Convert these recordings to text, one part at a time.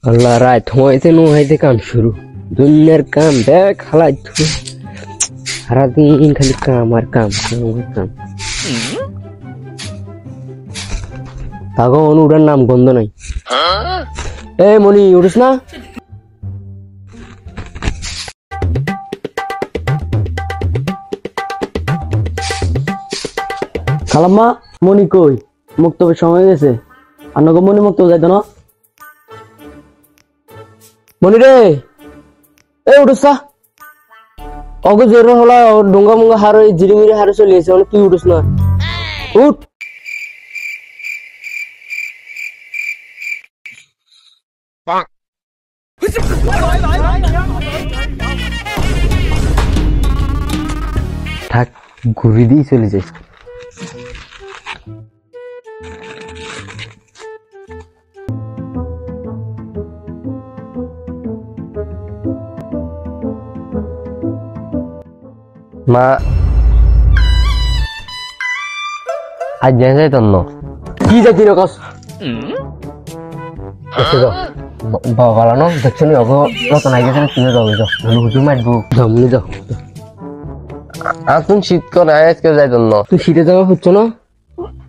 আল্লাহ রাত হইতে নো হইতে কাম শুরু দুনিয়ার কাম দেখ হালাই সারাদিন খালি কাম আর কাম কাম তাগো অনুরার নাম গন্ধ নাই এ মনি উঠিস না খালাম্মা মনি কই মুক্তবের সময় গেছে আনগো মনি মুক্ত যাইতো না মনি রে এ উঠিস না অগো জোর হলা ডুঙ্গা মুঙ্গা হার জিরিমিরি হারে চলে এসে তুই উঠিস না উঠ থাক ঘুরি দিয়ে চলে যাই মা আজ যাই তো কি যাচ্ছি না কস বাবানো দেখছো নি অগো নতুন আগে কিনে যাবো হুজুর মারবো জমনি যাও এখন শীত করে আজকে যাই তো তুই শীতে যাওয়া হচ্ছে না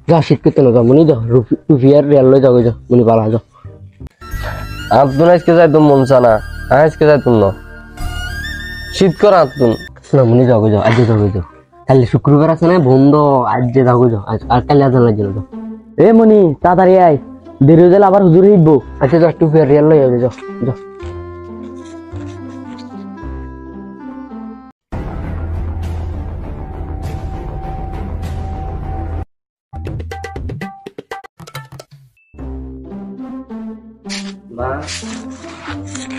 যা শীত করতে না যাও মনি যাও রুপিয়ার রেল লই যাও যাও মনি পালা যাও আব্দুল আজকে যাই তো মন চানা আজকে যাই তো শীত করে আব্দুল না মনি যাও যাও আজ যাও যাও কালি শুক্রবার আছে না বন্ধ আজ যাও যাও আর কালি আজ না যাও এ মনি তাড়াতাড়ি আয় দেরি হয়ে গেলে আবার হুজুর হিটবো আচ্ছা যাও একটু রিয়াল লই যাও যাও যাও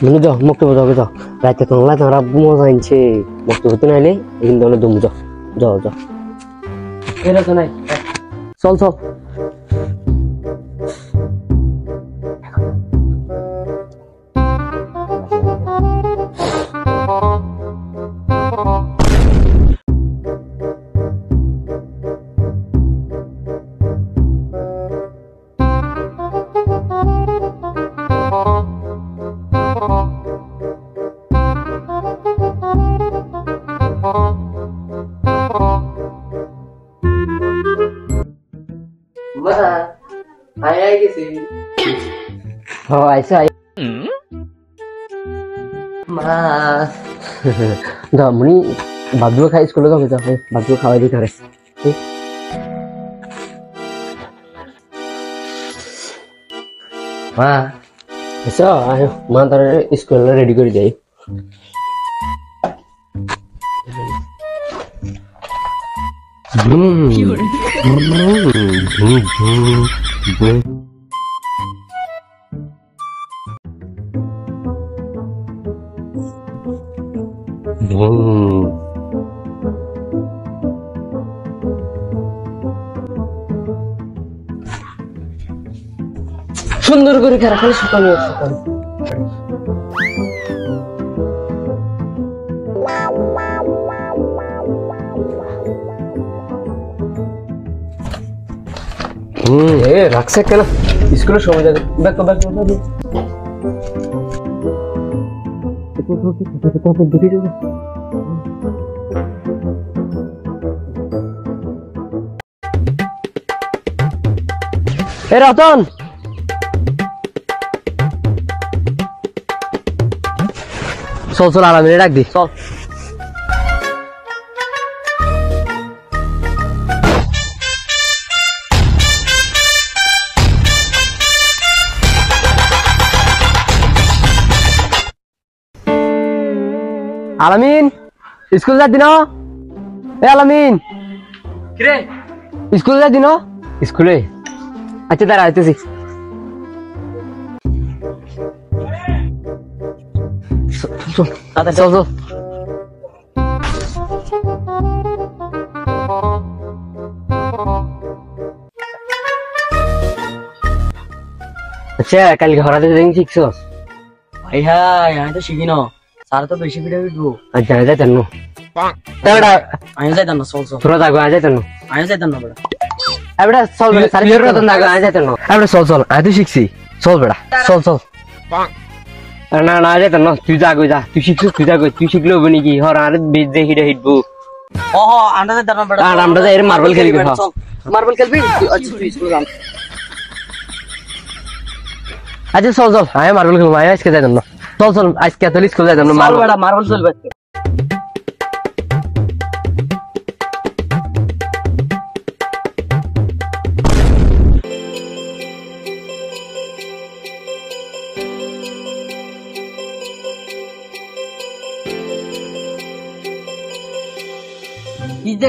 মনে যাও মুক্ত যাও যাও রাতে তোমরা তোমরা মজা আনছে মুক্ত হতে নাইলে কিন্তু অনেক দম যাও যাও যাও এরা তো নাই চল চল মনি বাবু খাই স্কুলে যাও যাও বাবু খাওয়াই দিতে পারে মা আচ্ছা আয় মা তার স্কুলে রেডি করে যাই সুন্দর করে খেলা খালি সকাল সকাল রাখছে কেন স্কুলের সময় যাবে এ রতন চল চল আরামে ডাক দি চল আলামিন স্কুল যাচ্ছি না এ আলামিন কিরে স্কুল যাচ্ছি না স্কুলে আচ্ছা দাঁড়া আইতেছি চল চল আচ্ছা কালকে হরাতে শিখছো ভাই হ্যাঁ আমি তো শিখি না স্যার তো বেশি ভিডিও ভিডিও আচ্ছা যাইতেন নো এবড়া আমি যাইতাম না চল চল তোরা যাগো যাইতেন নো আমি যাইতাম না বড় এবড়া চল বেটা সারি তোর রতন যাগো যাইতেন নো এবড়া চল চল আই তো শিখছি চল বেটা চল চল না না যাইতেন নো তুই যাগো যা তুই শিখছিস তুই যাগো তুই শিখলে হবে নাকি হর আর বেজে হিডে হিটবো ও আমরা যাইতাম না বড় আর আমরা যাই মার্বেল খেলি গো মার্বেল খেলবি আচ্ছা তুই স্কুল যাম আচ্ছা চল চল আয় মার্বেল খেলবো আয় আজকে যাইতাম না চল চল আজকে তো স্কুল যাইতাম না মার্বেল বড় মার্বেল খেলবে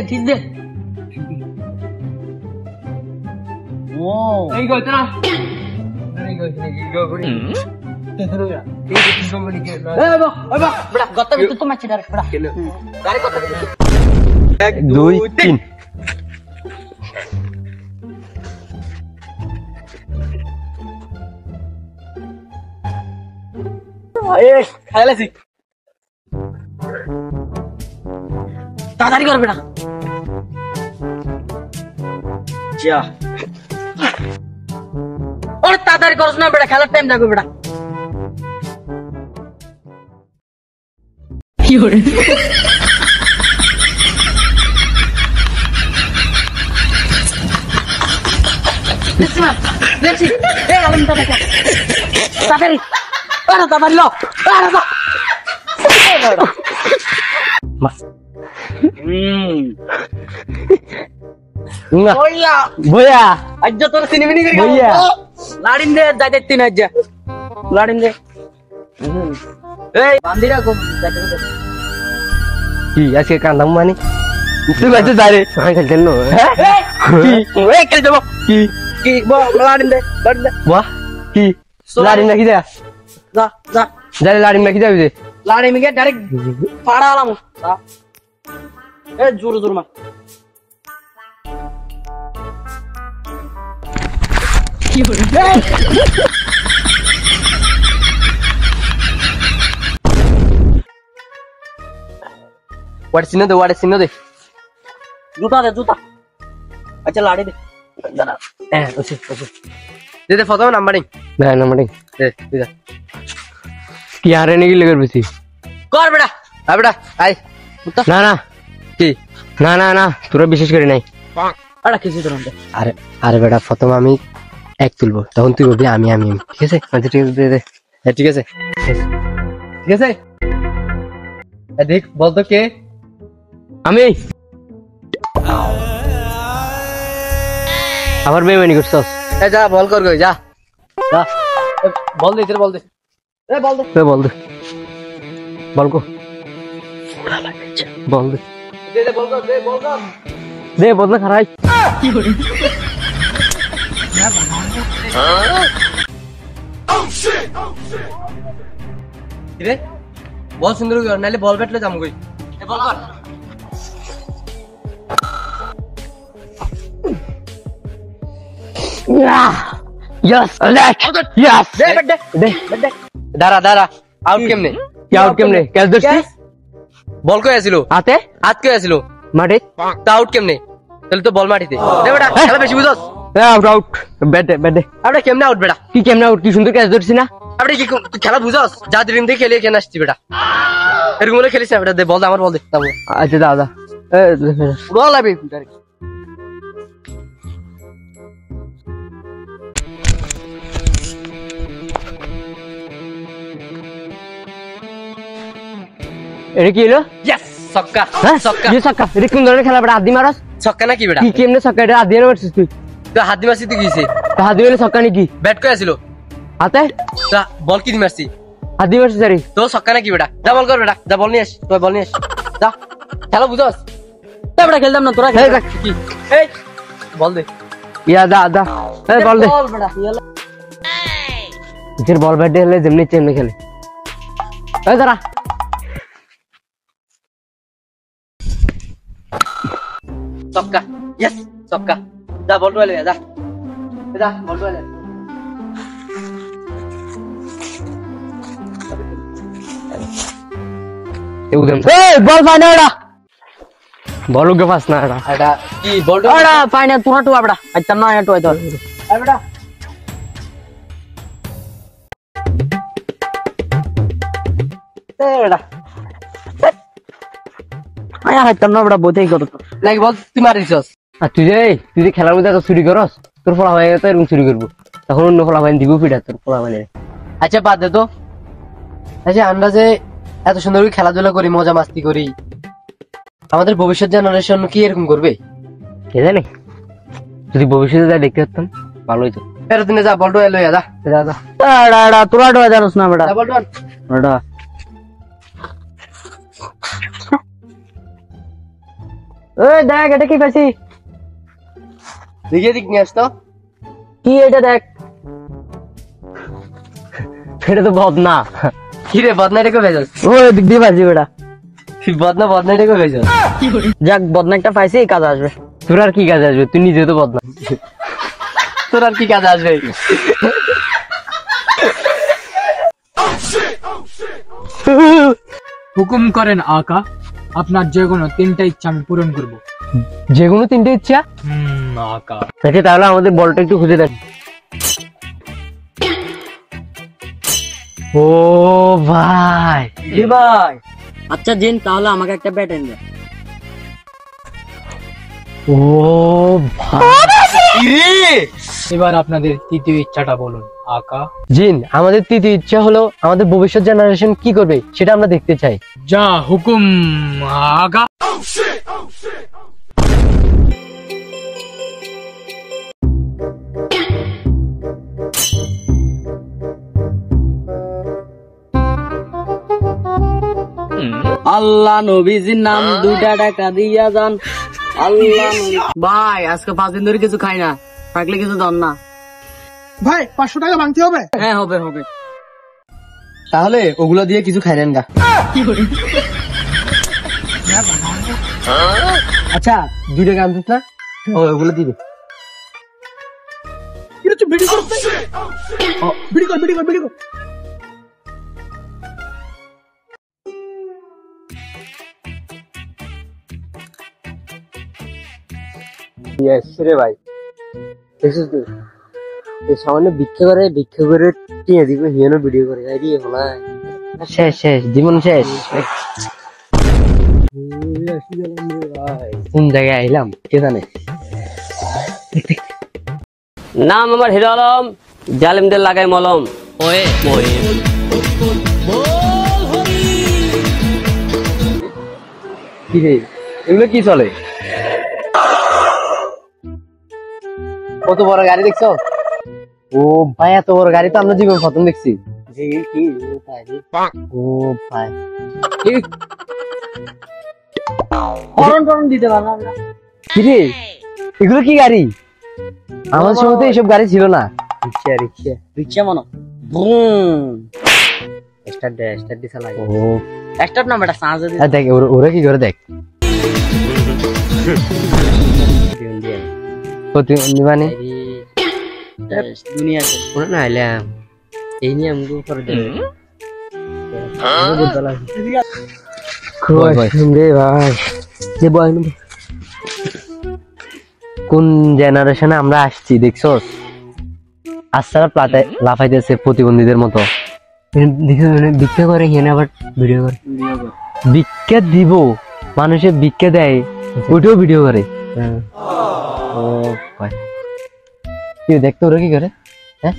ঠিক দে ও এই গো তোরা বড় গত্তা ভিতর তো মাছি ডাইরেক্ট বড় ডাইরেক্ট কথা 1 2 3 এই খাইলাছি তাড়াতাড়ি কর বেটা যা ওরে তাড়াতাড়ি করছ না বেটা খেলার টাইম লাগবে বেটা কি হরে দেখছি এই আলমটা দেখো তাড়াতাড়ি আরে তাড়াতাড়ি লো আরে তো ওইয়া বয়া আজ তোর সিনেমিনি করি भैया লাড়িন দে যাইতে তিন আজ লাড়িন দে এই বান্দিরা কম যাইতে কি আজকে কান্দাম মানে তুই বাজে যা রে সবাই খেলতেন না কি এই খেল যাব কি কি লাড়িন দে বাহ কি লাড়ি নাকি যা যা যা যারে লাড়ি নাকি যাবি যে লাড়ি মিগে ডাইরেক্ট পাড়া আলাম এ জোর জোর মা কি হলো ওয়াট সিনো দে জুতা দে জুতা আচ্ছা লাড়ি দে দাঁড়া হ্যাঁ ওসে দে ফটো নাম্বারিং না নাম্বারিং দে যা কি আরে নাকি লেগে বেশি কর বেটা আবড়া আই না না কি না না না তোরা বিশেষ করে নাই আরে কিছু ধরন দে আরে আরে বেটা প্রথম আমি এক তুলবো তখন তুই বলবি আমি ঠিক আছে আচ্ছা ঠিক আছে দে দে হ্যাঁ ঠিক আছে ঠিক আছে দেখ বলতো কে আমি আবার বেমানি করছস এ যা বল কর গই যা যা বল দে বল দে এ বল দে বল দে বল কো বল দে দে বল কর দে বল না খারাই কি হলো রে বল সুন্দর কর নালে বল ব্যাটলে যাম কই এ বল কর यस लेट यस দে বেটা दे দে दारा आउट केमने क्या आउट केमने कैच दर्शी বল কই আছিল হাতে হাত কই আছিল মাঠে তা আউট কেমনে তাহলে তো বল মাটিতে দে বেটা খেলা বেশি বুঝছস আউট আউট ব্যাট দে আরে কেমনে আউট বেটা কি কেমনে আউট কি সুন্দর ক্যাচ ধরছিস না আপনি কি খেলা বুঝছস যা ড্রিম দিয়ে খেলে কেন আসছিস বেটা এরকম বলে খেলিস না বেটা দে বল দে আমার বল দে আচ্ছা দাদা বল আবি এটা কি হলো यस ছক্কা ছক্কা ये ছক্কা এটা কোন ধরনের খেলা বেটা আদি মারস ছক্কা নাকি বেটা কি কেমনে ছক্কা এটা আদি মারছিস তুই তো হাত দি মারছি তুই কিছে তো হাদি হলে ছক্কা নাকি ব্যাট কই আছিল হাতে তা বল কি দি মারছি হাদি মারছিস আরে তো ছক্কা নাকি বেটা যা বল কর বেটা যা বল নিয়ে আস তুই বল নিয়ে আস যা খেলা বুঝছস তা বেটা খেলতাম না তোরা এই দেখ কি এই বল দে ইয়া দা এই বল দে বল বেটা ইয়ালা ইধর বল ব্যাট হলে যেমনি চেমনি খেলে এই দাঁড়া ছক্কা यस ছক্কা যা বল টুলে যা যা বল টুলে বল পাই না এটা বল কে পাস না এটা এটা কি বলটো ওরা পাই না তোরা টু আবড়া আইতাম না এটো আইতো আবড়া এড়া আয়া আইতাম না আবড়া বতেই করো নাকি বল তুই মারিছস আর তুই যে খেলার মধ্যে এত চুরি করস তোর ফলা হয়ে গেছে এরকম চুরি করবো তখন অন্য ফলা ভাই দিব পিঠা তোর ফলা মানে আচ্ছা বাদ দে তো আচ্ছা আমরা যে এত সুন্দর করে খেলাধুলা করি মজা মাস্তি করি আমাদের ভবিষ্যৎ জেনারেশন কি এরকম করবে কে জানে যদি ভবিষ্যতে যা দেখতে পারতাম ভালো হইতো ফেরত দিনে যা বলটো এলো যা যা যা এড়া এড়া তোরা টু জানোস না বেটা যা বলটো এড়া ওই দেখ এটা কি পাইছি দিকে দিক নিয়ে আসতো কি এটা দেখ সেটা তো বদ না কি রে বদনাইটা কবে ভেজস ওই দিক দিয়ে পাইছি বেটা বদনাইটা কবে ভেজস যাক বদনাইটা পাইছি কাজ আসবে তোর আর কি কাজে আসবে তুই নিজে তো বদনা তোর আর কি কাজ আসবে হুকুম করেন আকা আপনার যে কোনো তিনটা ইচ্ছা আমি পূরণ করব যে কোনো তিনটে ইচ্ছা আকা আচ্ছা তাহলে আমাদের বলটা একটু খুঁজে দেখ ও ভাই জি ভাই আচ্ছা জিন তাহলে আমাকে একটা ব্যাট এনে দে ও ভাই এবার আপনাদের তৃতীয় ইচ্ছাটা বলুন আকা জিন আমাদের তৃতীয় ইচ্ছা হলো আমাদের ভবিষ্যৎ জেনারেশন কি করবে সেটা আমরা দেখতে চাই যা হুকুম আগা আল্লাহ নবীজির নাম দুইটা টাকা দিয়া যান আল্লাহ ভাই আজকে 5 দিন ধরে কিছু খাই না থাকলে কিছু দন না ভাই 500 টাকা ভাঙতে হবে হ্যাঁ হবে হবে তাহলে ওগুলো দিয়ে কিছু খাইলেন গা আচ্ছা 2 টাকা আনতিস না ওগুলো দিবে রে ভাই দেখছিস তুই এই সামান্য ভিক্ষা করে টিয়া দিব হিয়ানো ভিডিও করে আরে হলাই শেষ জীবন শেষ কোন জায়গায় আইলাম কে জানে নাম আমার হিরো আলম জালিমদের লাগাই মলম কি রে এগুলো কি চলে কত বড় গাড়ি দেখছো ও ভাই এত বড় গাড়ি তো আমরা জীবন প্রথম দেখছি ও ভাই হরন দিতে পারলাম না কি রে এগুলো কি গাড়ি আমাদের সময় তো এইসব গাড়ি ছিল না রিক্সা রিক্সা মনো বুম স্টার্ট দি চালাই ও স্টার্ট না বেটা সাজে দি দেখ ওরা কি করে দেখ প্রতিবন্ধী মানে দুনিয়া কে ওরা না আইলাম এই নিয়ে আমগো করে দেবে ভাই যে বয় কোন জেনারেশনে আমরা আসছি দেখছস আস্তারা লাফাইতেছে প্রতিবন্ধীদের মতো ভিক্ষা করে এখানে আবার ভিডিও করে ভিক্ষা দিব মানুষে ভিক্ষা দেয় ওইটাও ভিডিও করে ও ভাই কি দেখতে ওরা কি করে হ্যাঁ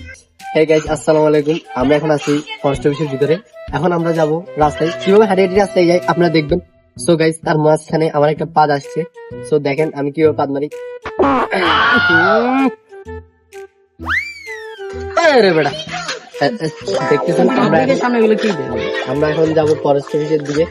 Hey guys, আসসালামু আলাইকুম। আমরা এখন আছি ফরেস্ট অফিসের ভিতরে। এখন আমরা যাব রাস্তায়, কিভাবে হাঁটিয়ে হাঁটিয়ে রাস্তায় যাই আপনারা দেখবেন। সো গাইস, তার মাঝখানে আমার একটা পাদ আসছে। সো দেখেন আমি কিভাবে পাদ মারি। আরে বেটা, দেখতেছেন আমরা এখন যাব ফরেস্ট অফিসের দিকে।